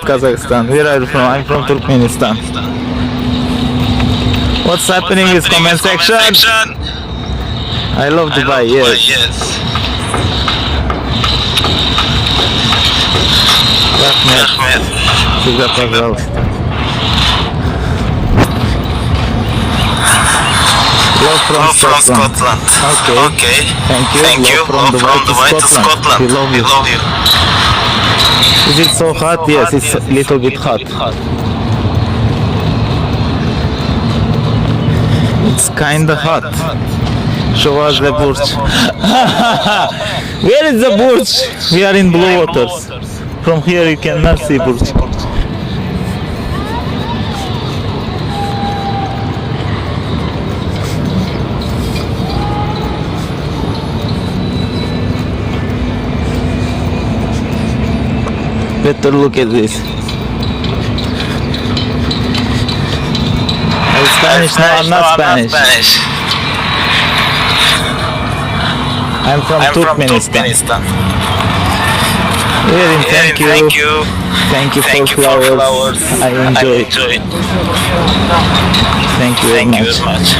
Kazakhstan. Where are you from? I'm from Turkmenistan. What's happening in comment section? I love Dubai, yes. Rahmet. Всегда пожалуйста. Love from Scotland. Okay. Thank you. Love from Dubai to Scotland. We love you. Is it so hot? Yes, it's a little bit hot. It's kinda hot. Show us the Burj. Where is the Burj? We are in blue waters. From here you cannot see Burj. Better look at this. Are you Spanish? No, I'm not Spanish. I'm from Turkmenistan. Very thank you. Thank you for flowers. I enjoy it. Thank you very much.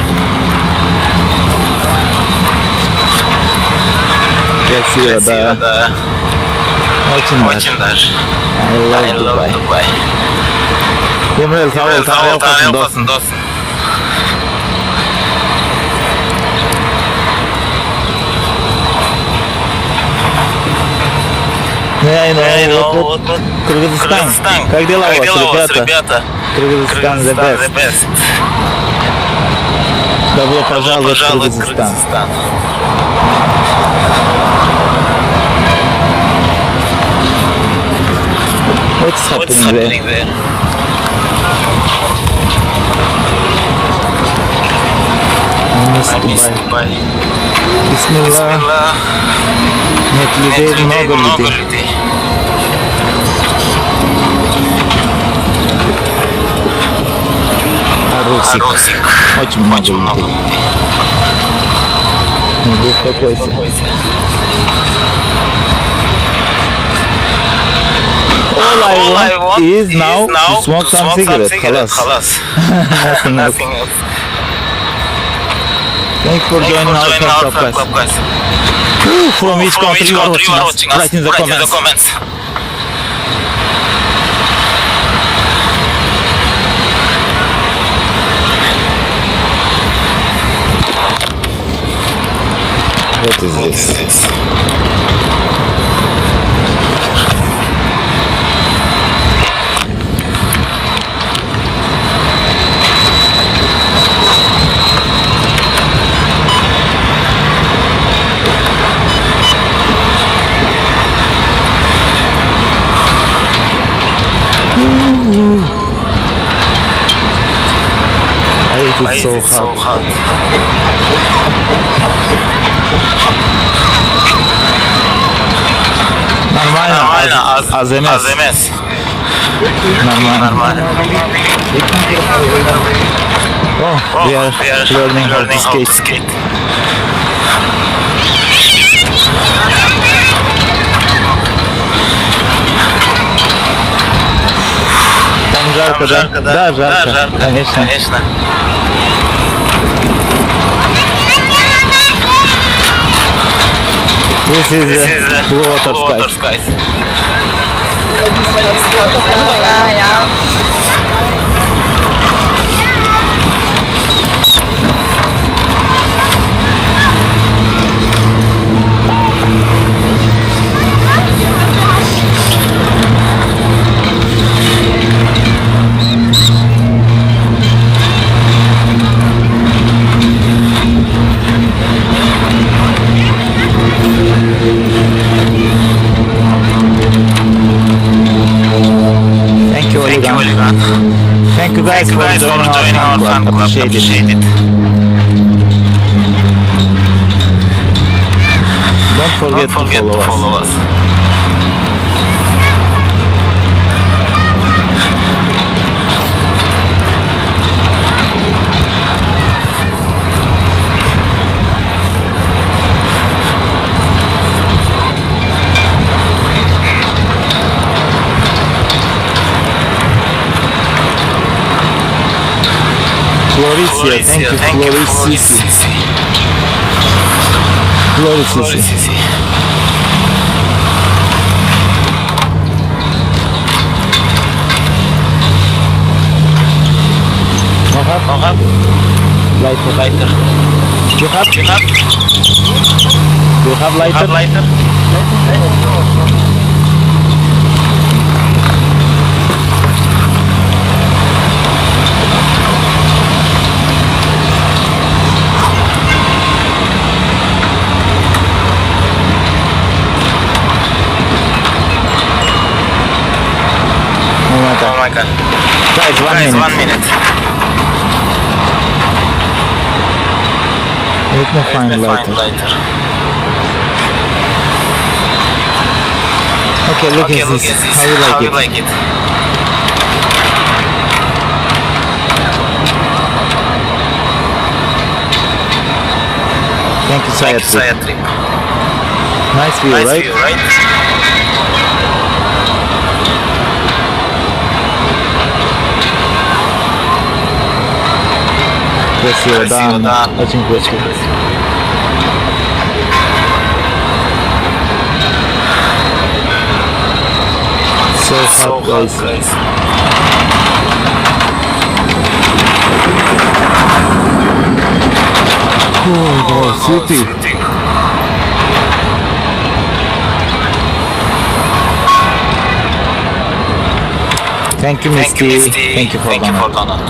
Let's see the Oyunlar. I love Dubai. Yemrel sağ ol dostum. I know. Кыргызстан. Как дела у вас, ребята? Кыргызстан the best. Добро пожаловать в Кыргызстан. What's happening there? I miss Dubai. Bismillah. Нет людей, много людей. Русик. Очень много людей. Не беспокойся. All I want is now to smoke some cigarettes. Khalas. Nothing else. Thank you for joining our club, guys. From which country you are watching us? Write in the comments. What is this? It's so hot. Нормально, АЗМС. Нормально. Oh, we are learning how to skate. Там жарко, да? Да, жарко, конечно. This is blue water skies. Thank you guys for joining our fan club. Appreciate it. Don't forget to follow us. Floricia, thank you, Floricia. Floricia. Noch Lighter. You have lighter? Oh my god. Guys, 1 minute. Let me find lighter. Okay, look at this. How you like it? Thank you, Sayatri. Nice view, right? Красиво, да, очень красиво. So hot, guys. Oh, city. Thank you, Misty. Thank you for donut.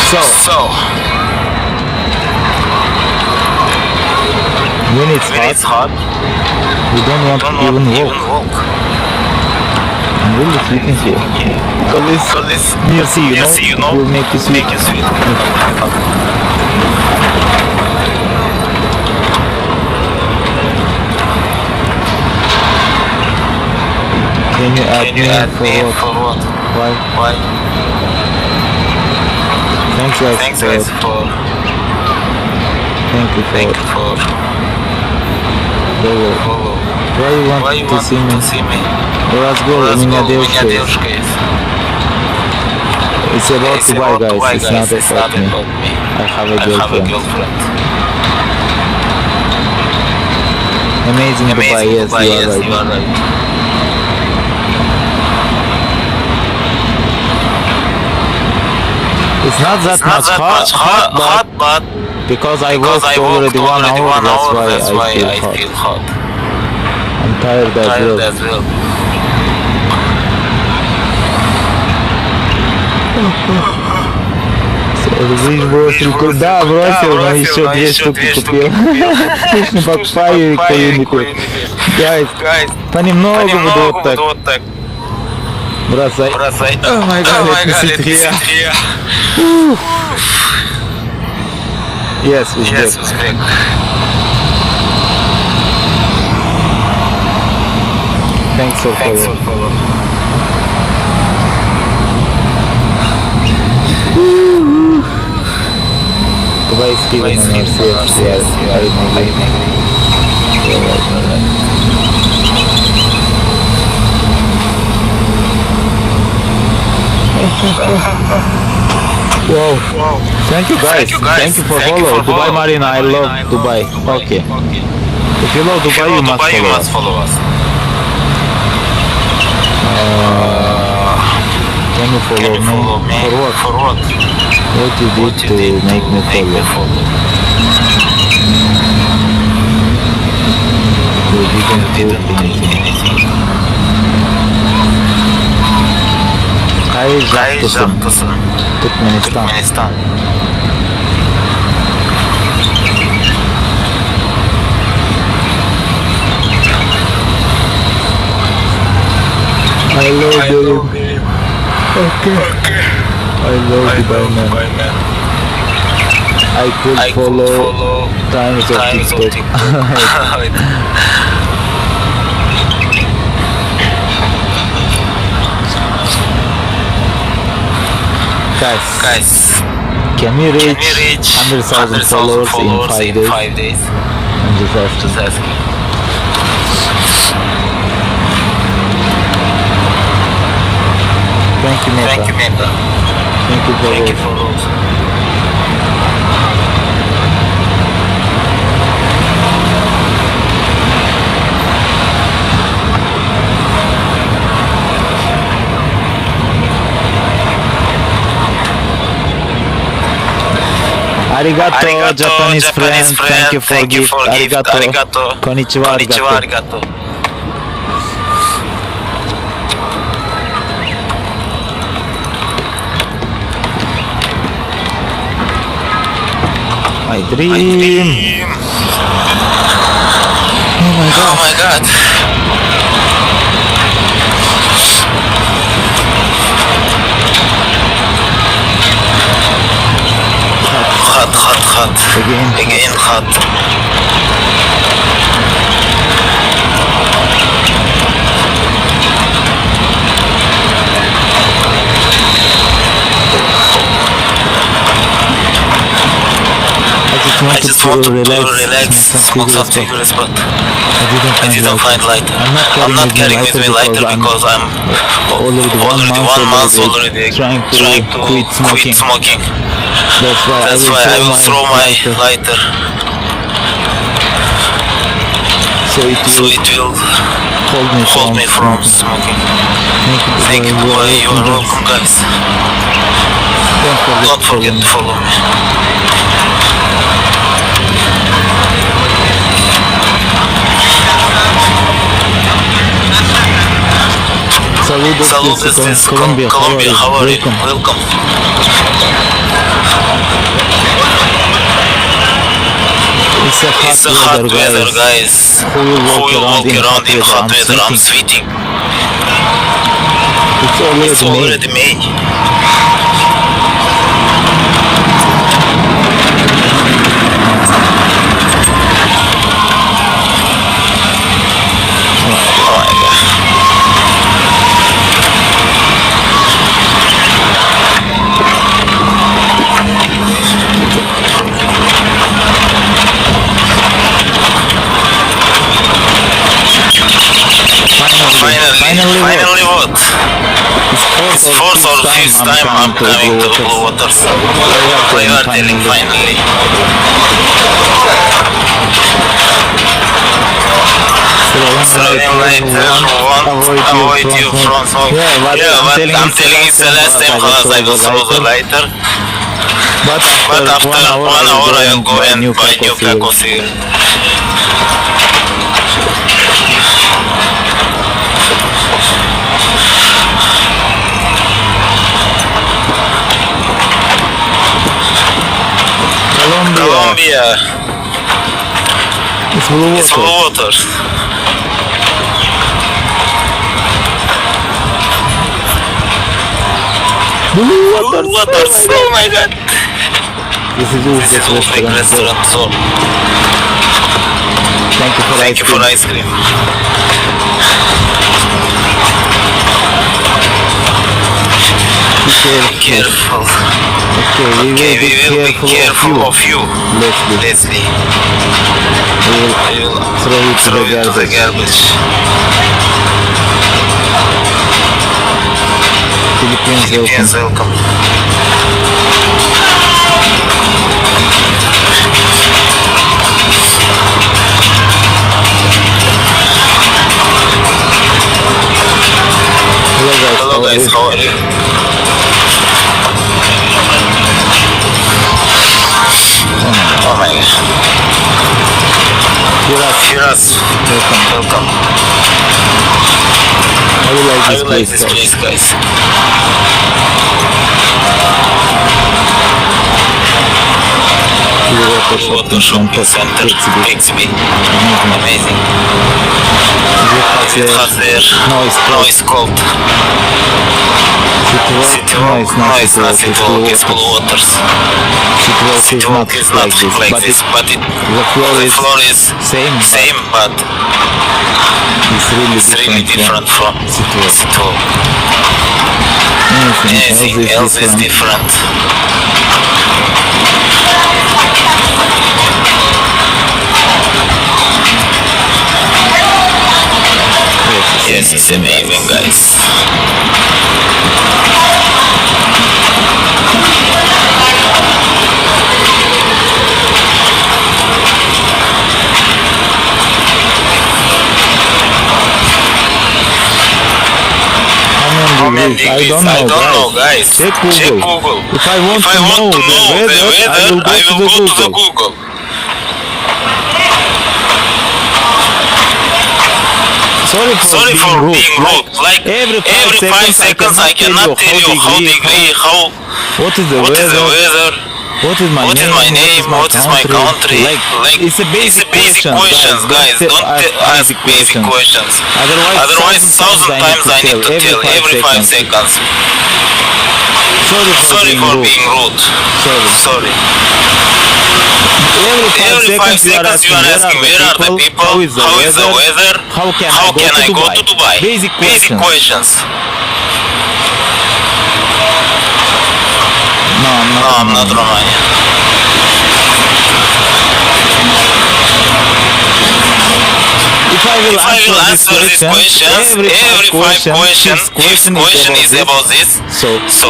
So when it's hot, we don't want to even walk. I'm really sleeping here. Because it's near sea, you know, will make you sweet. Can you add me for what? Why? Thanks guys for thank you for follow. Why you want to see me? Let's go, у меня девушка есть. It's about Dubai, guys. It's not about me. I have a girlfriend. Amazing Dubai, yes, you are right. It's not that much hot, but because I walked already 1 hour, that's why I feel hot. I'm tired as well. Да, бросил, но еще 2 штуки купил. Не покупаю и кою не пил. Guys, понемногу буду вот так. Бросай. Oh my god, let me sit here. Yes, Uzbek. Thanks for follow. Dubai is given on yes, I Wow. Thank you guys. Thank you for follow. Dubai Marina, I love Dubai. Okay. If you love Dubai, you must follow us. Can you follow me? For what? What you did to make me follow? You didn't do anything. Кай жақтысың. Turkmenistan. I love him. Okay. I love Dubai, man. I could follow times of TikTok. Guys, can we reach 100,000 followers in 5 days? I'm just asking. Thank you, Meta. Thank you for Thank you all. for all. Arigato, Japanese friend. Thank you for gift. Arigato. Konnichiwa, arigato. Arigato. My dream. Oh my god. Hot. Again hot. I just want to relax, smoke some cigarettes, but I I didn't find lighter. I'm not carrying with me lighter because I'm already 1 month already trying to quit smoking. That's why I will throw my lighter. So it So will it will hold me from smoking. Thank you. You are welcome, guys. Don't forget to follow me. Saludos desde Colombia. How are you? Welcome. Welcome. It's a hot weather, guys. Who will walk around in hot weather? I'm sweating. It's already May. May. Finally what? It's Fourth or fifth time I'm coming to Blue Waters. We are telling finally. Avoid you from smoke. Yeah, but I'm telling it's the last time because I will throw the lighter. But after 1 hour I will go and buy new pack of cigarettes. Colombia. It's Blue It's Blue Waters. Blue Waters. Oh my god. This is Uzbek restaurant. So Thank you for ice cream. Be careful. Okay, we will be careful of you. Leslie. We will throw it to the garbage. Philippines, welcome. Hello guys, how are you? Oh my god. Firas, welcome. I would like this place, guys. Water shopping center, XB. Amazing. Is it hot there? No, it's cold. City walk? No, it's not city walk, it's Blue Waters. City walk is not like this, but the floor is same, but it's really different from city walk. Anything else is different. Yes, it's amazing, guys. degrees? I don't know, guys. Check Google. If I want to know the weather, I will go to the Google. Sorry for being rude. Like every 5 seconds I cannot tell you how what is the what is the weather, weather, what is my name, what is my country. Like it's a basic questions, guys. Don't ask basic questions. Otherwise, thousand times I need to tell every 5 seconds. Sorry for being rude. Sorry. Every 5 seconds you are asking where are the people, how is the weather, how can I go to Dubai? Basic questions. No, I'm not Romanian. If I will answer this question, every 5 questions, this question is about this. So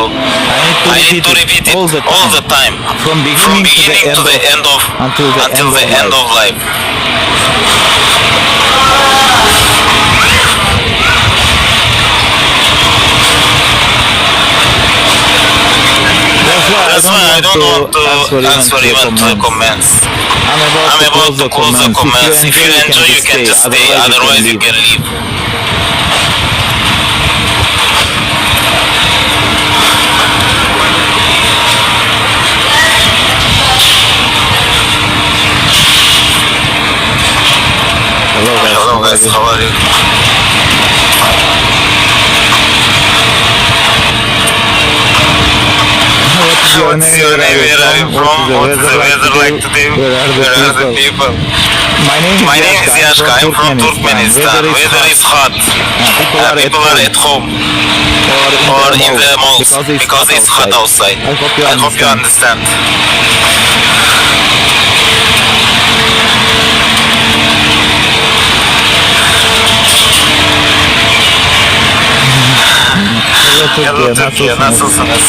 I need to repeat it all the time. From beginning to the end of until the end of life. That's why I don't want to answer even to the comments. I'm about to close the comments. If you enjoy, you can just stay. Otherwise, you can leave. Hello guys, how are you? What's your name? Where are you from? What is the weather like today? Where are the people? My name is Yashka. I'm from Turkmenistan. Weather is hot. People are at home or in the malls because it's hot outside. I hope you understand. Hello Turkey, nasılsınız?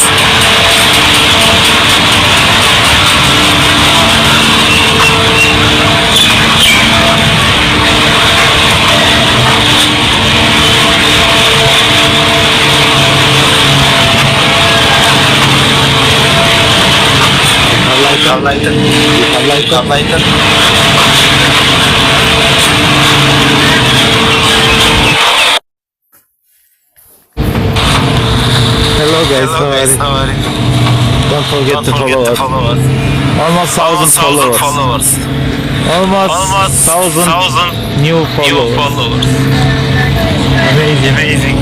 Lighter. Hello guys, how are you? Don't forget to follow us. Almost 1,000 followers. Almost 1,000 new followers. Amazing.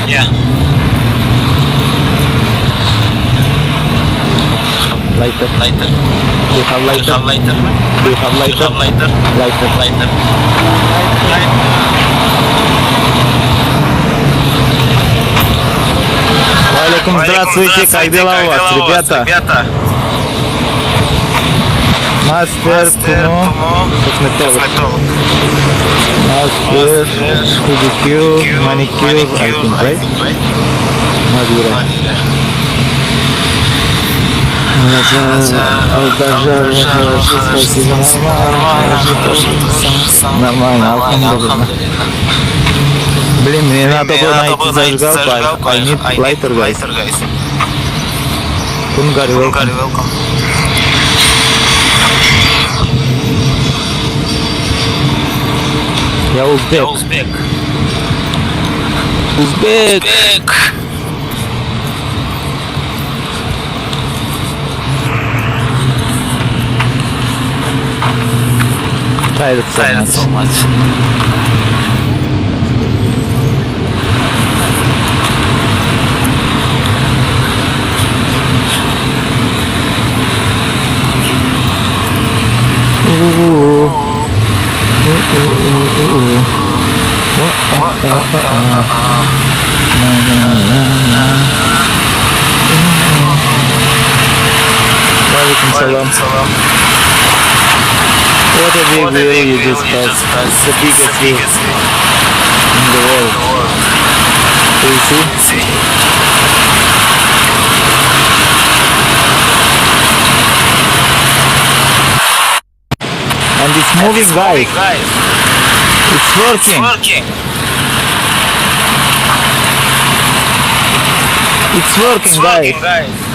Yeah. Lighter. Do you have lighter? Do you have lighter? Lighter. Валикум, здравствуйте, как дела у вас, ребята? Мастер Тумо, косметолог. Мастер, pedicure, manicure, I think, right? Madura. Спасибо, нормально, алхамдулилlah. Блин, мне надо было найти зажигалку, I need lighter, guys. Kungari, welcome. Я узбек. Tired so much. Waalaikumsalam. What a big wheel you just passed. It's the biggest wheel in the world. Do you see? And it's moving, guys. It's working. It's working, guys.